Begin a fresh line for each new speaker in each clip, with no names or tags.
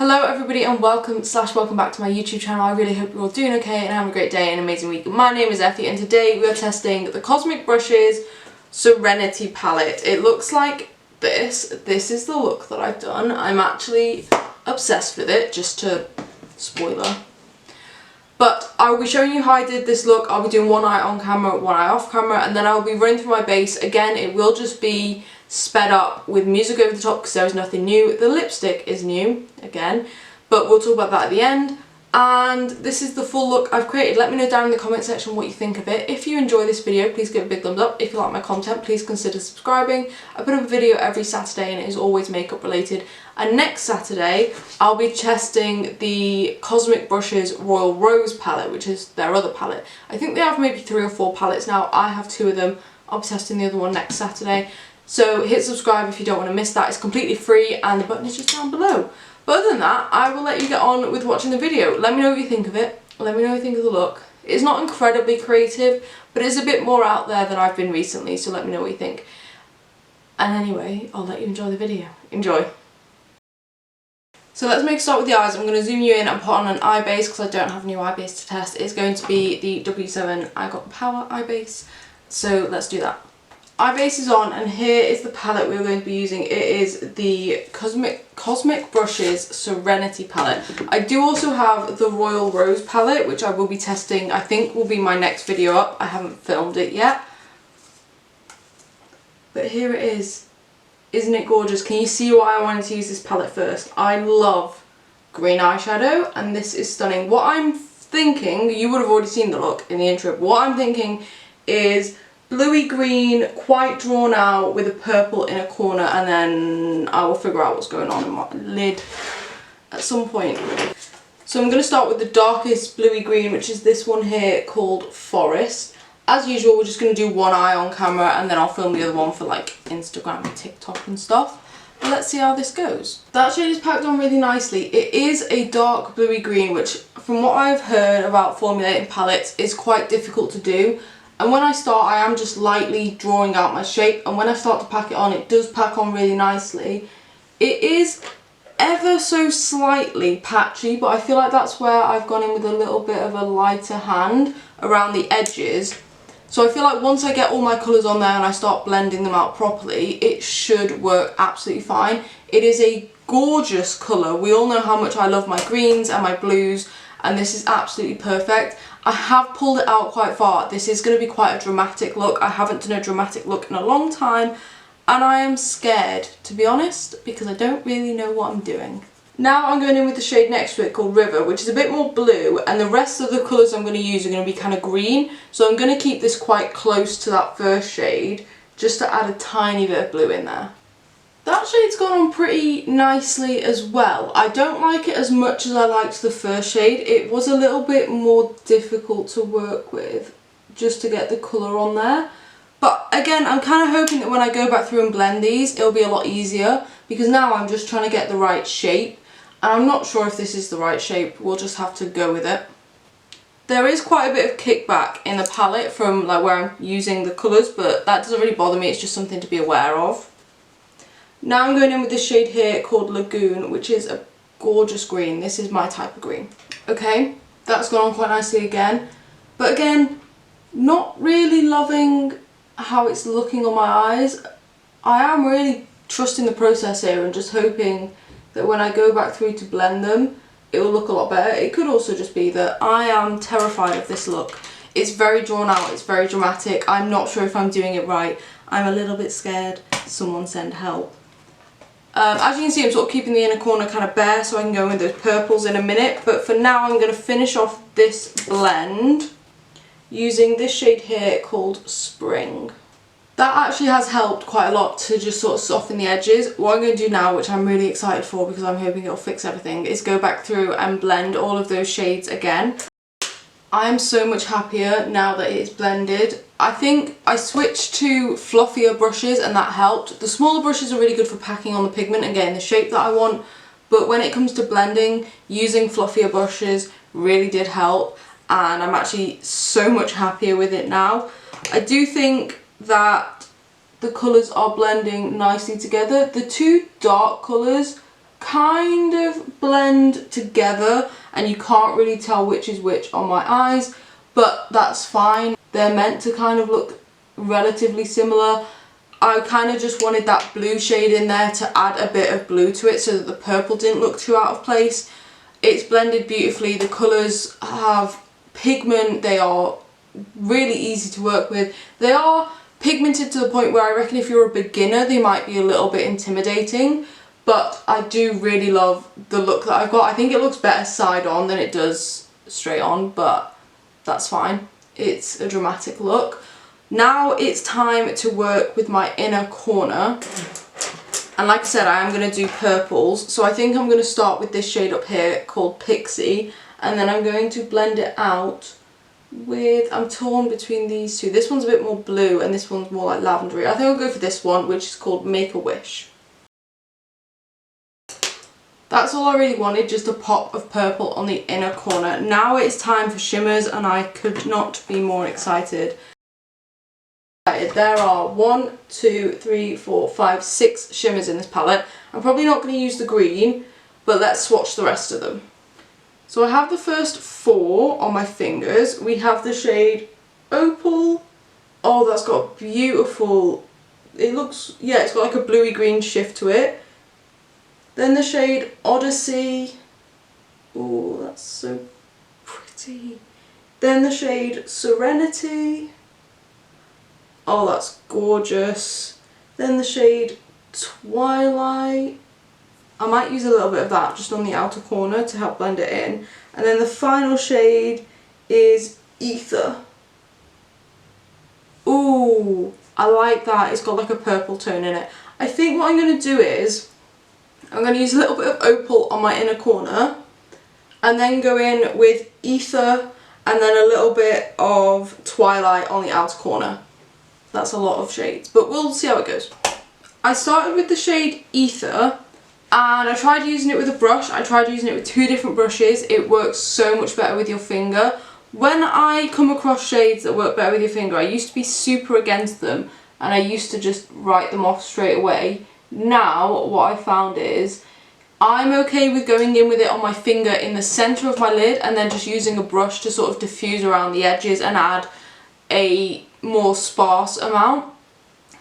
Hello everybody and welcome back to my YouTube channel. I really hope you're all doing okay and having a great day and an amazing week. My name is Effy and today we are testing the Cosmic Brushes Serenity palette. It looks like this. This is the look that I've done. I'm actually obsessed with it, just to spoiler. But I will be showing you how I did this look. I'll be doing one eye on camera, one eye off camera, and then I'll be running through my base. Again, it will just be sped up with music over the top because there is nothing new. The lipstick is new, again, but we'll talk about that at the end. And this is the full look I've created. Let me know down in the comment section what you think of it. If you enjoy this video, please give it a big thumbs up. If you like my content, please consider subscribing. I put up a video every Saturday and it is always makeup related. And next Saturday, I'll be testing the Cosmic Brushes Royal Rose palette, which is their other palette. I think they have maybe 3 or 4 palettes now. I have 2 of them. I'll be testing the other one next Saturday. So hit subscribe if you don't want to miss that. It's completely free and the button is just down below. But other than that, I will let you get on with watching the video. Let me know what you think of it. Let me know what you think of the look. It's not incredibly creative, but it's a bit more out there than I've been recently, so let me know what you think. And anyway, I'll let you enjoy the video. Enjoy. So let's make a start with the eyes. I'm going to zoom you in and put on an eye base because I don't have a new eye base to test. It's going to be the W7 I Got Power eye base. So let's do that. Eye base is on and here is the palette we're going to be using. It is the Cosmic Brushes Serenity palette. I do also have the Royal Rose palette, which I will be testing. I think will be my next video up. I haven't filmed it yet. But here it is. Isn't it gorgeous? Can you see why I wanted to use this palette first? I love green eyeshadow and this is stunning. What I'm thinking, you would have already seen the look in the intro, but what I'm thinking is bluey green, quite drawn out with a purple in a corner, and then I will figure out what's going on in my lid at some point. So I'm going to start with the darkest bluey green, which is this one here called Forest. As usual, we're just going to do one eye on camera and then I'll film the other one for like Instagram and TikTok and stuff. But let's see how this goes. That shade is packed on really nicely. It is a dark bluey green, which from what I've heard about formulating palettes is quite difficult to do. And when I start, I am just lightly drawing out my shape, and when I start to pack it on, it does pack on really nicely. It is ever so slightly patchy, but I feel like that's where I've gone in with a little bit of a lighter hand around the edges. So I feel like once I get all my colours on there and I start blending them out properly, it should work absolutely fine. It is a gorgeous colour. We all know how much I love my greens and my blues, and this is absolutely perfect. I have pulled it out quite far. This is going to be quite a dramatic look. I haven't done a dramatic look in a long time and I am scared, to be honest, because I don't really know what I'm doing. Now I'm going in with the shade next to it called River, which is a bit more blue, and the rest of the colours I'm going to use are going to be kind of green. So I'm going to keep this quite close to that first shade just to add a tiny bit of blue in there. That shade's gone on pretty nicely as well. I don't like it as much as I liked the first shade. It was a little bit more difficult to work with just to get the colour on there. But again, I'm kind of hoping that when I go back through and blend these, it'll be a lot easier because now I'm just trying to get the right shape. And I'm not sure if this is the right shape. We'll just have to go with it. There is quite a bit of kickback in the palette from like where I'm using the colours, but that doesn't really bother me. It's just something to be aware of. Now I'm going in with this shade here called Lagoon, which is a gorgeous green. This is my type of green. Okay, that's gone on quite nicely again. But again, not really loving how it's looking on my eyes. I am really trusting the process here and just hoping that when I go back through to blend them, it will look a lot better. It could also just be that I am terrified of this look. It's very drawn out, it's very dramatic. I'm not sure if I'm doing it right. I'm a little bit scared. Someone send help. As you can see, I'm sort of keeping the inner corner kind of bare so I can go in with those purples in a minute. But for now, I'm going to finish off this blend using this shade here called Spring. That actually has helped quite a lot to just sort of soften the edges. What I'm going to do now, which I'm really excited for because I'm hoping it'll fix everything, is go back through and blend all of those shades again. I am so much happier now that it's blended. I think I switched to fluffier brushes and that helped. The smaller brushes are really good for packing on the pigment and getting the shape that I want, but when it comes to blending, using fluffier brushes really did help, and I'm actually so much happier with it now. I do think that the colours are blending nicely together. The two dark colours kind of blend blend together and you can't really tell which is which on my eyes, but that's fine. They're meant to kind of look relatively similar. I kind of just wanted that blue shade in there to add a bit of blue to it so that the purple didn't look too out of place. It's blended beautifully. The colours have pigment. They are really easy to work with. They are pigmented to the point where I reckon if you're a beginner they might be a little bit intimidating, but I do really love the look that I've got. I think it looks better side on than it does straight on, but that's fine. It's a dramatic look. Now it's time to work with my inner corner, and like I said, I am going to do purples, so I think I'm going to start with this shade up here called Pixie, and then I'm going to blend it out with, I'm torn between these two. This one's a bit more blue and this one's more like lavendery. I think I'll go for this one, which is called Make a Wish. That's all I really wanted, just a pop of purple on the inner corner. Now it's time for shimmers, and I could not be more excited. There are 1, 2, 3, 4, 5, 6 shimmers in this palette. I'm probably not going to use the green, but let's swatch the rest of them. So I have the first 4 on my fingers. We have the shade Opal. Oh, that's got beautiful, it looks, yeah, it's got like a bluey green shift to it. Then the shade Odyssey. Oh, that's so pretty. Then the shade Serenity. Oh, that's gorgeous. Then the shade Twilight. I might use a little bit of that just on the outer corner to help blend it in. And then the final shade is Ether. Ooh, I like that. It's got like a purple tone in it. I think what I'm going to do is I'm going to use a little bit of Opal on my inner corner and then go in with Ether and then a little bit of Twilight on the outer corner. That's a lot of shades, but we'll see how it goes. I started with the shade Ether and I tried using it with a brush. I tried using it with 2 different brushes. It works so much better with your finger. When I come across shades that work better with your finger, I used to be super against them and I used to just write them off straight away. Now what I found is I'm okay with going in with it on my finger in the centre of my lid and then just using a brush to sort of diffuse around the edges and add a more sparse amount.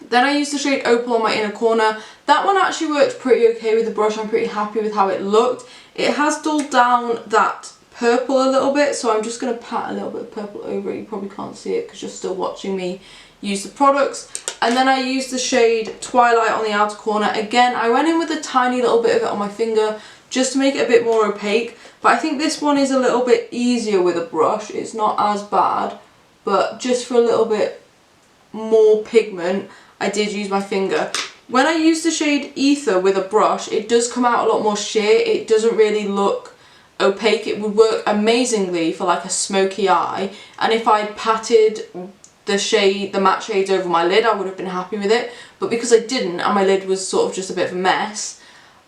Then I used the shade Opal on my inner corner. That one actually worked pretty okay with the brush. I'm pretty happy with how it looked. It has dulled down that purple a little bit, so I'm just going to pat a little bit of purple over it. You probably can't see it because you're still watching me use the products. And then I used the shade Twilight on the outer corner. Again, I went in with a tiny little bit of it on my finger just to make it a bit more opaque, but I think this one is a little bit easier with a brush. It's not as bad, but just for a little bit more pigment I did use my finger. When I use the shade Ether with a brush, it does come out a lot more sheer. It doesn't really look opaque. It would work amazingly for like a smoky eye, and if I patted the matte shades over my lid I would have been happy with it, but because I didn't and my lid was sort of just a bit of a mess,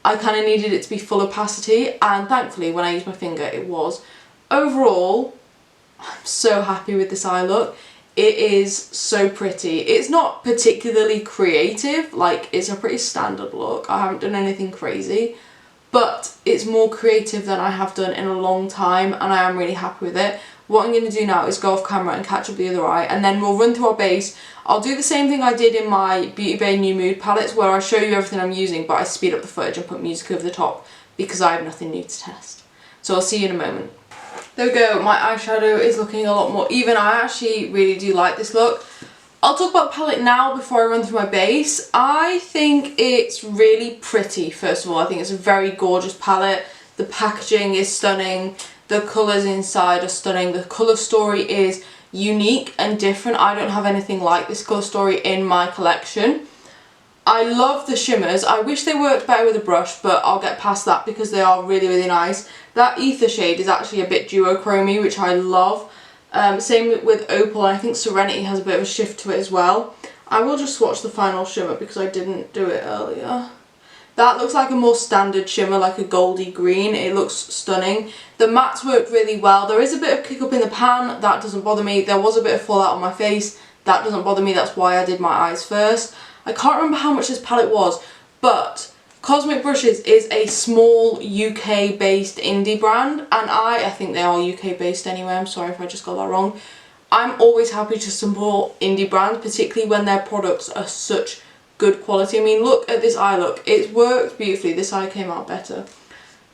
I kind of needed it to be full opacity, and thankfully when I used my finger it was. Overall, I'm so happy with this eye look. It is so pretty. It's not particularly creative, like it's a pretty standard look. I haven't done anything crazy, but it's more creative than I have done in a long time and I am really happy with it. What I'm going to do now is go off camera and catch up the other eye and then we'll run through our base. I'll do the same thing I did in my Beauty Bay New Mood palettes where I show you everything I'm using but I speed up the footage and put music over the top because I have nothing new to test. So I'll see you in a moment. There we go, my eyeshadow is looking a lot more even. I actually really do like this look. I'll talk about the palette now before I run through my base. I think it's really pretty, first of all. I think it's a very gorgeous palette. The packaging is stunning. The colours inside are stunning. The colour story is unique and different. I don't have anything like this colour story in my collection. I love the shimmers. I wish they worked better with a brush, but I'll get past that because they are really, really nice. That Ether shade is actually a bit duochrome-y, which I love. Same with Opal, and I think Serenity has a bit of a shift to it as well. I will just swatch the final shimmer because I didn't do it earlier. That looks like a more standard shimmer, like a goldy green. It looks stunning. The mattes work really well. There is a bit of kick up in the pan. That doesn't bother me. There was a bit of fallout on my face. That doesn't bother me. That's why I did my eyes first. I can't remember how much this palette was, but Cosmic Brushes is a small UK based indie brand, and I think they are UK based anyway, I'm sorry if I just got that wrong. I'm always happy to support indie brands, particularly when their products are such good quality. I mean, look at this eye look, it's worked beautifully. This eye came out better.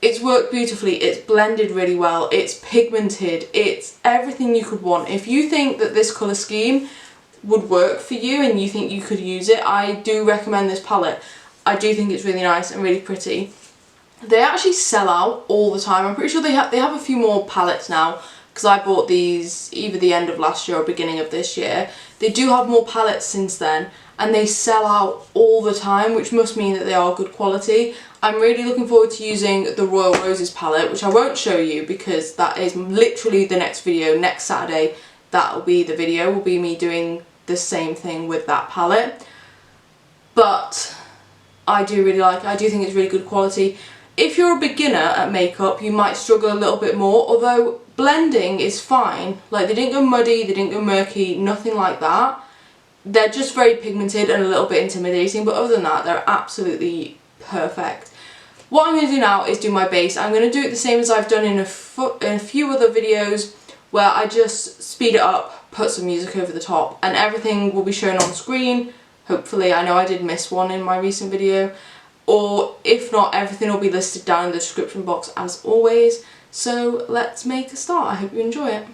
It's worked beautifully, it's blended really well, it's pigmented, it's everything you could want. If you think that this colour scheme would work for you and you think you could use it, I do recommend this palette. I do think it's really nice and really pretty. They actually sell out all the time. I'm pretty sure they have a few more palettes now, because I bought these either the end of last year or beginning of this year. They do have more palettes since then, and they sell out all the time, which must mean that they are good quality. I'm really looking forward to using the Royal Roses palette, which I won't show you because that is literally the next video. Next Saturday, that'll be the video, will be me doing the same thing with that palette. But I do really like it. I do think it's really good quality. If you're a beginner at makeup, you might struggle a little bit more, although blending is fine. Like, they didn't go muddy, they didn't go murky, nothing like that. They're just very pigmented and a little bit intimidating, but other than that, they're absolutely perfect. What I'm going to do now is do my base. I'm going to do it the same as I've done in a few other videos, where I just speed it up, put some music over the top, and everything will be shown on screen. Hopefully. I know I did miss one in my recent video, or if not, everything will be listed down in the description box as always. So let's make a start. I hope you enjoy it.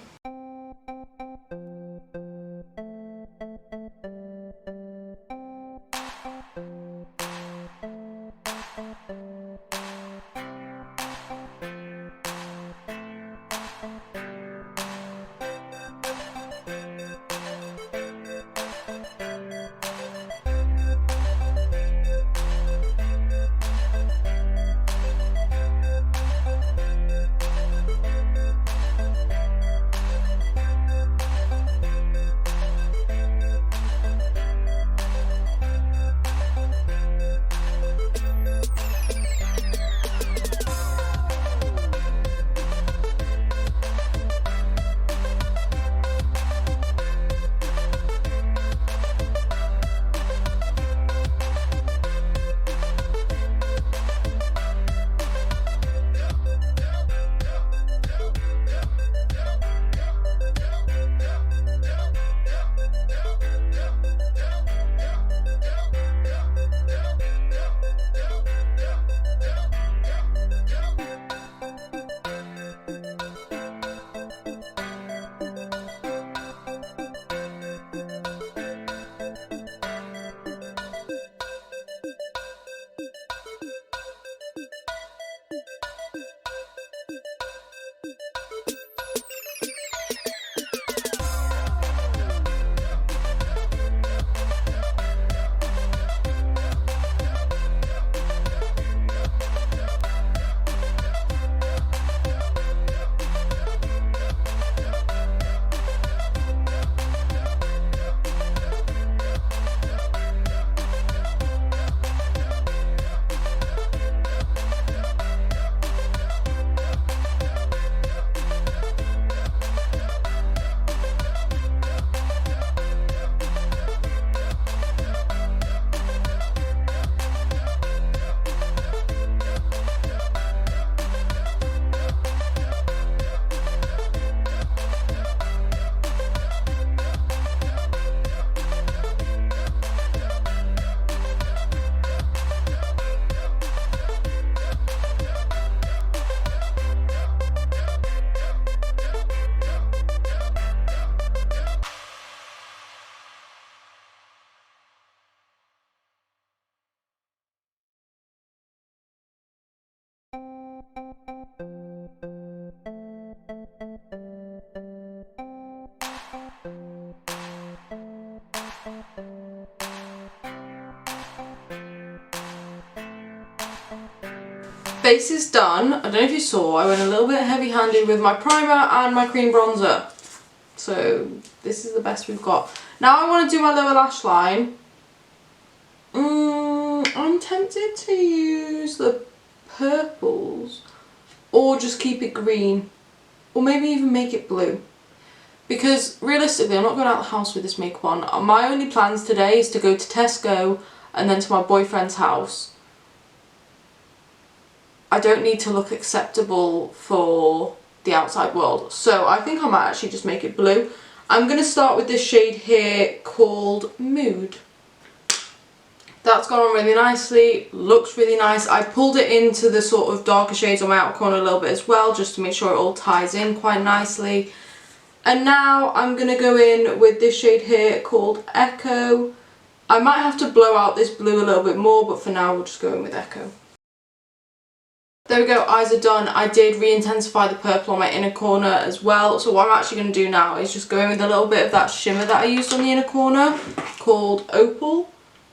Base is done. I don't know if you saw, I went a little bit heavy handed with my primer and my cream bronzer. So this is the best we've got. Now I want to do my lower lash line. I'm tempted to use the purples or just keep it green, or maybe even make it blue. Because realistically, I'm not going out of the house with this makeup on. My only plans today is to go to Tesco and then to my boyfriend's house. I don't need to look acceptable for the outside world. So I think I might actually just make it blue. I'm going to start with this shade here called Mood. That's gone on really nicely, looks really nice. I pulled it into the sort of darker shades on my outer corner a little bit as well, just to make sure it all ties in quite nicely. And now I'm going to go in with this shade here called Echo. I might have to blow out this blue a little bit more, but for now we'll just go in with Echo. There we go, eyes are done. I did re-intensify the purple on my inner corner as well. So what I'm actually going to do now is just go in with a little bit of that shimmer that I used on the inner corner called Opal.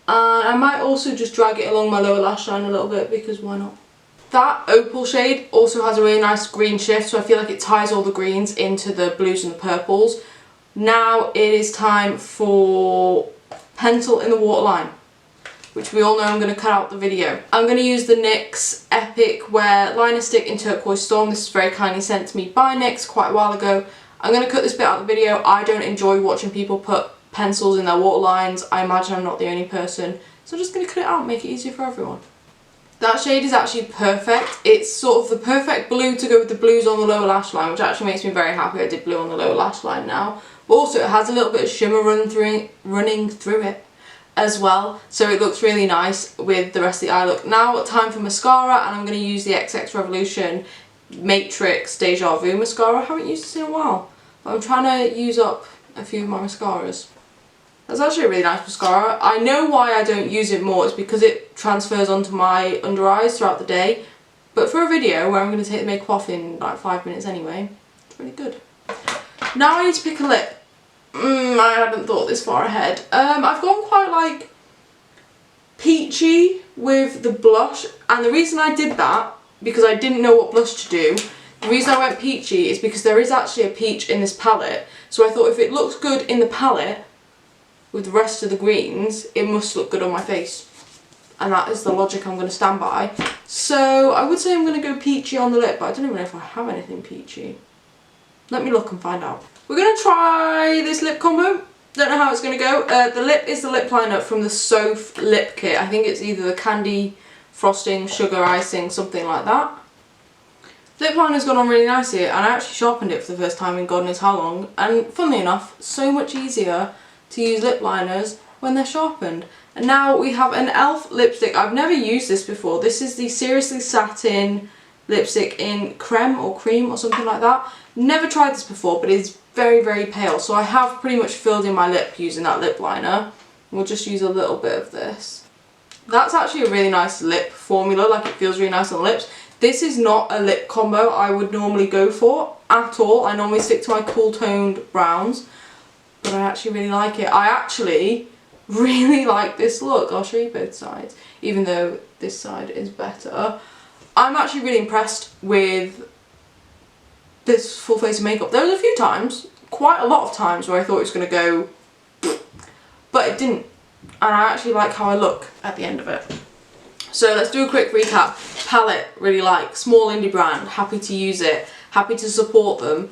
And I might also just drag it along my lower lash line a little bit, because why not? That Opal shade also has a really nice green shift, so I feel like it ties all the greens into the blues and the purples. Now it is time for Pencil in the Waterline, which we all know I'm going to cut out the video. I'm going to use the NYX Epic Wear Liner Stick in Turquoise Storm. This is very kindly sent to me by NYX quite a while ago. I'm going to cut this bit out of the video. I don't enjoy watching people put pencils in their waterlines. I imagine I'm not the only person. So I'm just going to cut it out, make it easier for everyone. That shade is actually perfect. It's sort of the perfect blue to go with the blues on the lower lash line, which actually makes me very happy I did blue on the lower lash line now. But also it has a little bit of shimmer running through it as well, so it looks really nice with the rest of the eye look. Now time for mascara, and I'm going to use the XX Revolution Matrix Deja Vu mascara. I haven't used this in a while, but I'm trying to use up a few of my mascaras. That's actually a really nice mascara. I know why I don't use it more, it's because it transfers onto my under eyes throughout the day, but for a video where I'm going to take the makeup off in like 5 minutes anyway, it's really good. Now I need to pick a lip. I hadn't thought this far ahead. I've gone quite like peachy with the blush, and the reason I did that, because I didn't know what blush to do, the reason I went peachy is because there is actually a peach in this palette, so I thought if it looks good in the palette with the rest of the greens, it must look good on my face. And that is the logic I'm going to stand by. So I would say I'm going to go peachy on the lip, but I don't even know if I have anything peachy. Let me look and find out. We're going to try this lip combo. Don't know how it's going to go. The lip is the lip liner from the Soph lip kit. I think it's either the candy frosting, sugar icing, something like that. Lip liner's gone on really nicely, and I actually sharpened it for the first time in God knows how long. And funnily enough, so much easier to use lip liners when they're sharpened. And now we have an e.l.f. lipstick. I've never used this before. This is the Seriously Satin lipstick in creme or cream or something like that. Never tried this before, but it's very, very pale. So I have pretty much filled in my lip using that lip liner. We'll just use a little bit of this. That's actually a really nice lip formula, like it feels really nice on the lips. This is not a lip combo I would normally go for at all. I normally stick to my cool toned browns, but I actually really like it. I actually really like this look. I'll show you both sides, even though this side is better. I'm actually really impressed with this full face of makeup. There was a few times, quite a lot of times, where I thought it was going to go, but it didn't. And I actually like how I look at the end of it. So let's do a quick recap. Palette, really like. Small indie brand, happy to use it, happy to support them.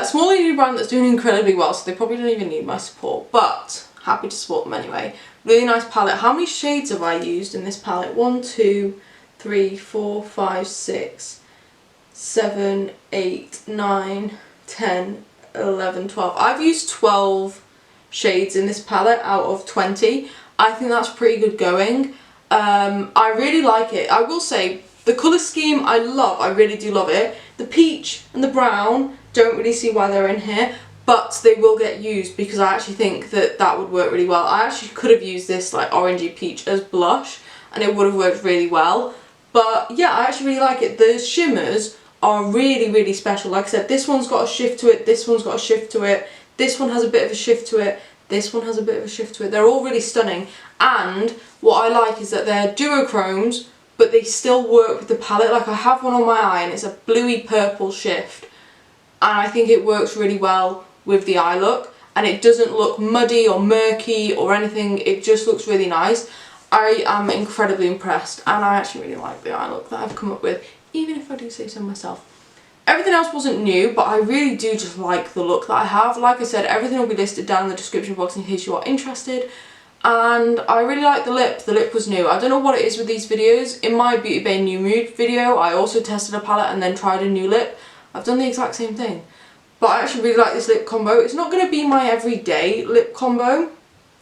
Small indie brand that's doing incredibly well, so they probably don't even need my support, but happy to support them anyway. Really nice palette. How many shades have I used in this palette? 1, 2, 3, 4, 5, 6, 7, 8, 9, 10, 11, 12. I've used 12 shades in this palette out of 20. I think that's pretty good going. I really like it. I will say the colour scheme I love. I really do love it. The peach and the brown, don't really see why they're in here, but they will get used because I actually think that that would work really well. I actually could have used this like orangey peach as blush and it would have worked really well. But yeah, I actually really like it. The shimmers are really, really special. Like I said, this one's got a shift to it, this one's got a shift to it, this one has a bit of a shift to it, this one has a bit of a shift to it. They're all really stunning, and what I like is that they're duochromes, but they still work with the palette. Like I have one on my eye and it's a bluey purple shift, and I think it works really well with the eye look, and it doesn't look muddy or murky or anything. It just looks really nice. I am incredibly impressed, and I actually really like the eye look that I've come up with, even if I do say so myself. Everything else wasn't new, but I really do just like the look that I have. Like I said, everything will be listed down in the description box in case you are interested. and I really like the lip. The lip was new. I don't know what it is with these videos. In my Beauty Bay New Mood video, I also tested a palette and then tried a new lip. I've done the exact same thing. But I actually really like this lip combo. It's not going to be my everyday lip combo,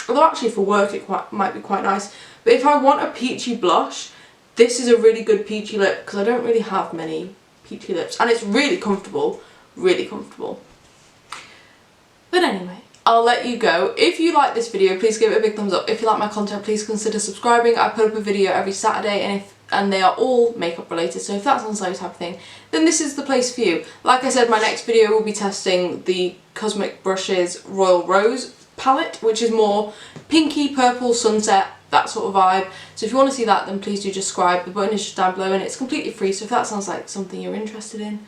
although actually for work it might be quite nice. But if I want a peachy blush, this is a really good peachy lip, because I don't really have many peachy lips. And it's really comfortable, really comfortable. But anyway, I'll let you go. If you like this video, please give it a big thumbs up. If you like my content, please consider subscribing. I put up a video every Saturday, and they are all makeup related, so if that sounds like type of thing, then this is the place for you. Like I said, my next video will be testing the Cosmic Brushes Royal Rose palette, which is more pinky, purple, sunset, that sort of vibe. So if you want to see that, then please do just subscribe. The button is just down below and it's completely free, so if that sounds like something you're interested in,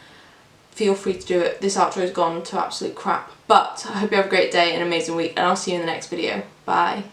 feel free to do it. This outro has gone to absolute crap, but I hope you have a great day and an amazing week, and I'll see you in the next video. Bye.